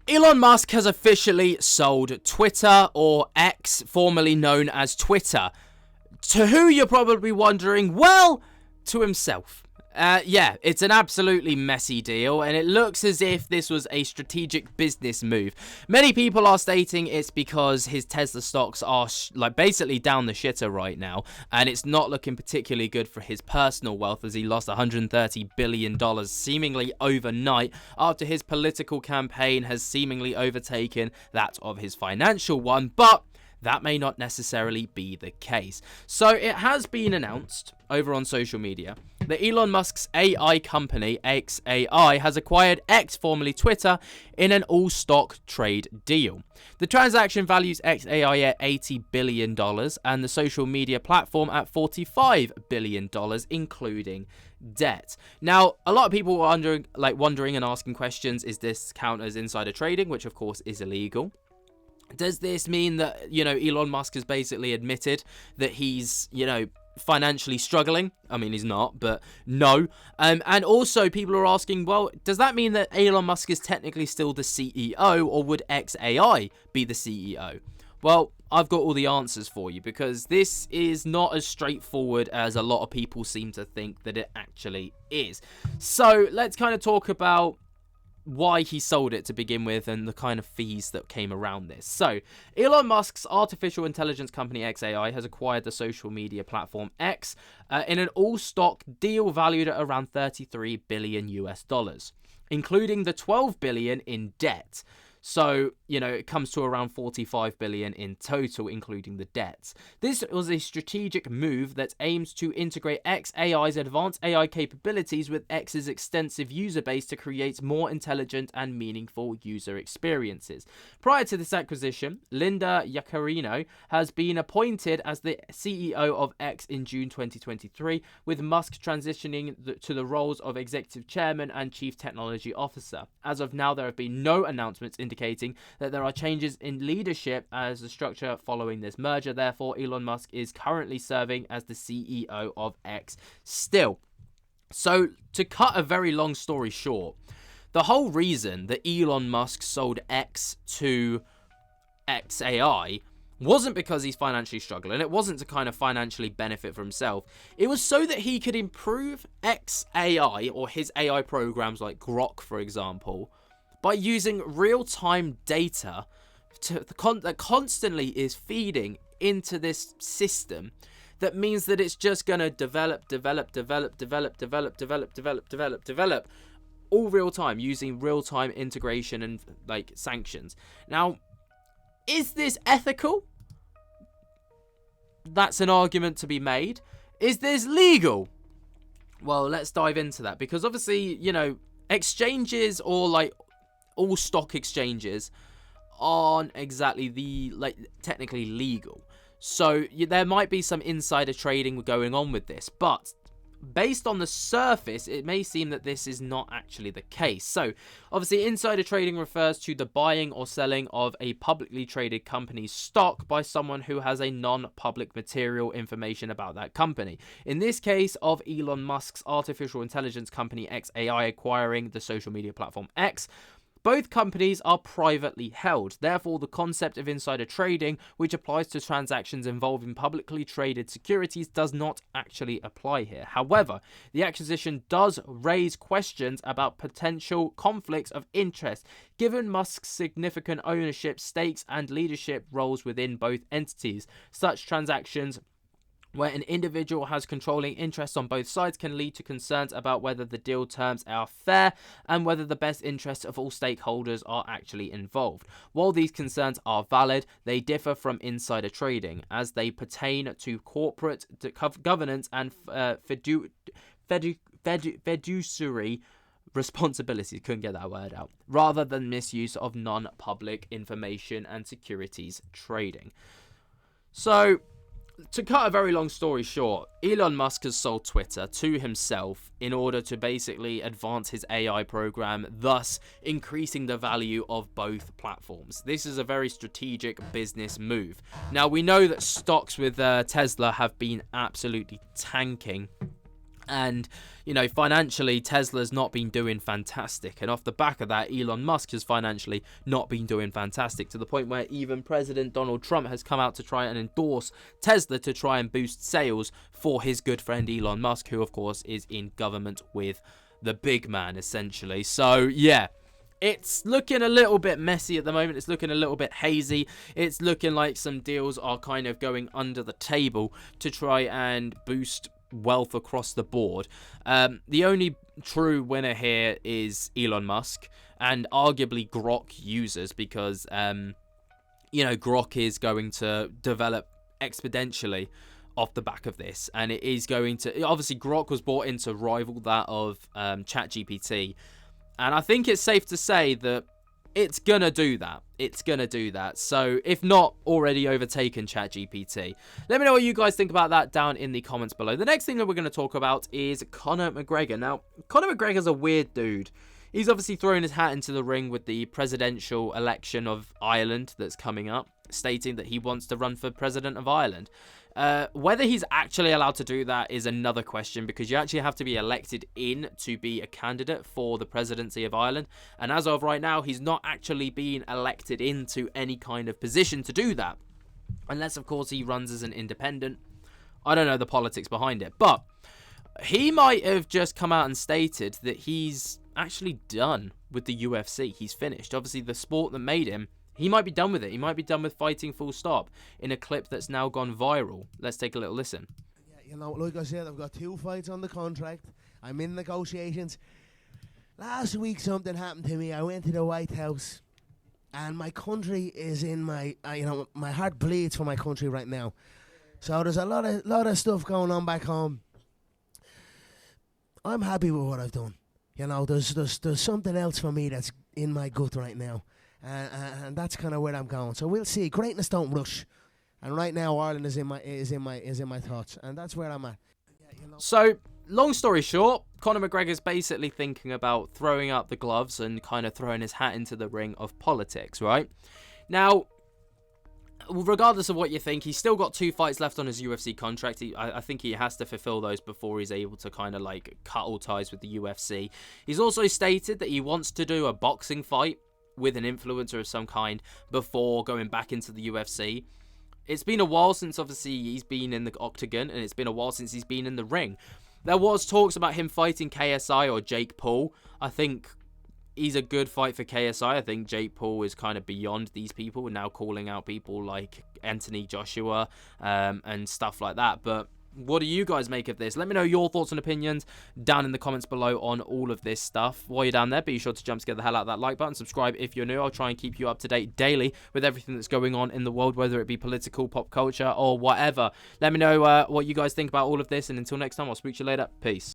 Elon Musk has officially sold Twitter, or X, formerly known as Twitter. To who, you're probably wondering? Well, to himself. Yeah, it's an absolutely messy deal, and it looks as if this was a strategic business move. Many people are stating it's because his Tesla stocks are basically down the shitter right now, and it's not looking particularly good for his personal wealth, as he lost $130 billion seemingly overnight after his political campaign has seemingly overtaken that of his financial one. But that may not necessarily be the case. So it has been announced over on social media that Elon Musk's AI company, XAI, has acquired X, formerly Twitter, in an all-stock trade deal. The transaction values XAI at $80 billion and the social media platform at $45 billion, including debt. Now, a lot of people are wondering and asking questions, is this count as insider trading, which of course is illegal? Does this mean that, Elon Musk has basically admitted that he's, financially struggling? I mean, he's not, but no. And also people are asking, well, does that mean that Elon Musk is technically still the CEO, or would XAI be the CEO? Well, I've got all the answers for you, because this is not as straightforward as a lot of people seem to think that it actually is. So let's kind of talk about why he sold it to begin with and the kind of fees that came around this. So, Elon Musk's artificial intelligence company XAI has acquired the social media platform X in an all-stock deal valued at around $33 billion US, including the $12 billion in debt. So, it comes to around $45 billion in total, including the debts. This was a strategic move that aims to integrate XAI's advanced AI capabilities with X's extensive user base to create more intelligent and meaningful user experiences. Prior to this acquisition, Linda Yaccarino has been appointed as the CEO of X in June 2023, with Musk transitioning to the roles of executive chairman and chief technology officer. As of now, there have been no announcements indicating that there are changes in leadership as the structure following this merger. Therefore, Elon Musk is currently serving as the CEO of X still. So, to cut a very long story short, the whole reason that Elon Musk sold X to XAI wasn't because he's financially struggling. It wasn't to kind of financially benefit for himself. It was so that he could improve XAI, or his AI programs like Grok, for example, by using real-time data that constantly is feeding into this system. That means that it's just going to develop, all real time, using real-time integration and sanctions. Now, is this ethical? That's an argument to be made. Is this legal? Well, let's dive into that, because obviously, exchanges, or all stock exchanges, aren't exactly technically legal. So there might be some insider trading going on with this, but based on the surface, it may seem that this is not actually the case. So, obviously, insider trading refers to the buying or selling of a publicly traded company's stock by someone who has a non-public material information about that company. In this case of Elon Musk's artificial intelligence company XAI acquiring the social media platform X, both companies are privately held. Therefore, the concept of insider trading, which applies to transactions involving publicly traded securities, does not actually apply here. However, the acquisition does raise questions about potential conflicts of interest, given Musk's significant ownership stakes and leadership roles within both entities. Such transactions, where an individual has controlling interests on both sides, can lead to concerns about whether the deal terms are fair and whether the best interests of all stakeholders are actually involved. While these concerns are valid, they differ from insider trading, as they pertain to corporate governance and fiduciary responsibilities, couldn't get that word out, rather than misuse of non-public information and securities trading. So, to cut a very long story short, Elon Musk has sold Twitter to himself in order to basically advance his AI program, thus increasing the value of both platforms. This is a very strategic business move. Now, we know that stocks with Tesla have been absolutely tanking And, you know, financially, Tesla's not been doing fantastic. And off the back of that, Elon Musk has financially not been doing fantastic, to the point where even President Donald Trump has come out to try and endorse Tesla to try and boost sales for his good friend Elon Musk, who, of course, is in government with the big man, essentially. So, yeah. It's looking a little bit messy at the moment. It's looking a little bit hazy. It's looking like some deals are kind of going under the table to try and boost wealth across the board. The only true winner here is Elon Musk and arguably Grok users, because you know, Grok is going to develop exponentially off the back of this, and it is going to, obviously Grok was brought in to rival that of ChatGPT, and I think it's safe to say that it's gonna do that. It's gonna do that. So, if not already overtaken ChatGPT. Let me know what you guys think about that down in the comments below. The next thing that we're going to talk about is Conor McGregor. Now, Conor McGregor's a weird dude. He's obviously thrown his hat into the ring with the presidential election of Ireland that's coming up, stating that he wants to run for president of Ireland. Whether he's actually allowed to do that is another question, because you actually have to be elected in to be a candidate for the presidency of Ireland. And as of right now, he's not actually being elected into any kind of position to do that. Unless, of course, he runs as an independent. I don't know the politics behind it. But he might have just come out and stated that he's actually done with the UFC. He's finished. Obviously, the sport that made him, he might be done with it. He might be done with fighting full stop, in a clip that's now gone viral. Let's take a little listen. Yeah, you know, like I said, I've got 2 fights on the contract. I'm in negotiations. Last week something happened to me. I went to the White House, and my country is in my, you know, my heart bleeds for my country right now. So there's a lot of stuff going on back home. I'm happy with what I've done. You know, there's something else for me that's in my gut right now. And that's kind of where I'm going. So we'll see. Greatness don't rush, and right now Ireland is in my thoughts, and that's where I'm at. Yeah, you know. So, long story short, Conor McGregor's basically thinking about throwing up the gloves and kind of throwing his hat into the ring of politics, right? Now, regardless of what you think, he's still got 2 fights left on his UFC contract. I think he has to fulfill those before he's able to kind of like cut all ties with the UFC. He's also stated that he wants to do a boxing fight with an influencer of some kind before going back into the UFC. It's been a while since, obviously, he's been in the octagon, and it's been a while since he's been in the ring. There was talks about him fighting KSI or Jake Paul. I think he's a good fight for KSI. I think Jake Paul is kind of beyond these people, and now calling out people like Anthony Joshua and stuff like that. But what do you guys make of this? Let me know your thoughts and opinions down in the comments below on all of this stuff. While you're down there, be sure to jump to get the hell out of that like button. Subscribe if you're new. I'll try and keep you up to date daily with everything that's going on in the world, whether it be political, pop culture, or whatever. Let me know what you guys think about all of this. And until next time, I'll speak to you later. Peace.